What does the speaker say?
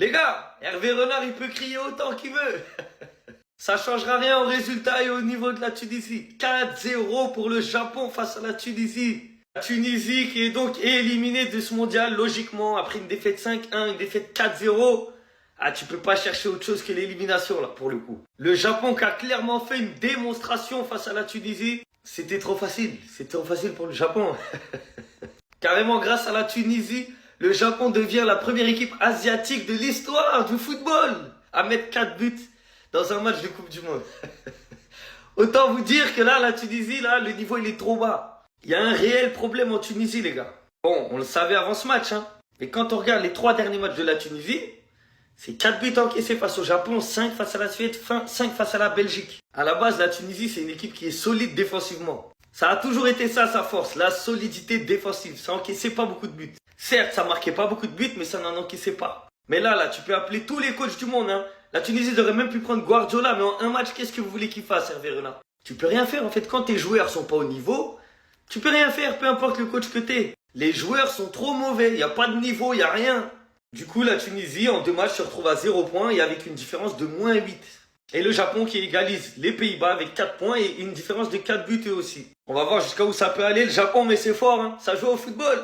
Les gars, Hervé Renard, il peut crier autant qu'il veut. Ça changera rien au résultat et au niveau de la Tunisie. 4-0 pour le Japon face à la Tunisie. La Tunisie qui est donc éliminée de ce mondial, logiquement, après une défaite 5-1, une défaite 4-0. Ah, tu peux pas chercher autre chose que l'élimination, là, pour le coup. Le Japon qui a clairement fait une démonstration face à la Tunisie. C'était trop facile. C'était trop facile pour le Japon. Carrément, grâce à la Tunisie, le Japon devient la première équipe asiatique de l'histoire du football à mettre 4 buts dans un match de Coupe du Monde. Autant vous dire que là, la Tunisie, là, le niveau, il est trop bas. Il y a un réel problème en Tunisie, les gars. Bon, on le savait avant ce match, hein. Mais quand on regarde les 3 derniers matchs de la Tunisie, c'est 4 buts encaissés face au Japon, 5 face à la Suède, 5 face à la Belgique. À la base, la Tunisie, c'est une équipe qui est solide défensivement. Ça a toujours été ça, sa force, la solidité défensive. Ça encaissait pas beaucoup de buts. Certes, ça marquait pas beaucoup de buts, mais ça n'en encaissait pas. Mais là, tu peux appeler tous les coachs du monde, hein. La Tunisie aurait même pu prendre Guardiola, mais en un match, qu'est-ce que vous voulez qu'il fasse, Hervé Renard? Tu peux rien faire, en fait. Quand tes joueurs sont pas au niveau, tu peux rien faire, peu importe le coach que t'es. Les joueurs sont trop mauvais, il n'y a pas de niveau, il n'y a rien. Du coup, la Tunisie, en 2 matchs, se retrouve à 0 points et avec une différence de -8. Et le Japon qui égalise les Pays-Bas avec 4 points et une différence de 4 buts eux aussi. On va voir jusqu'à où ça peut aller, le Japon, mais c'est fort, hein. Ça joue au football.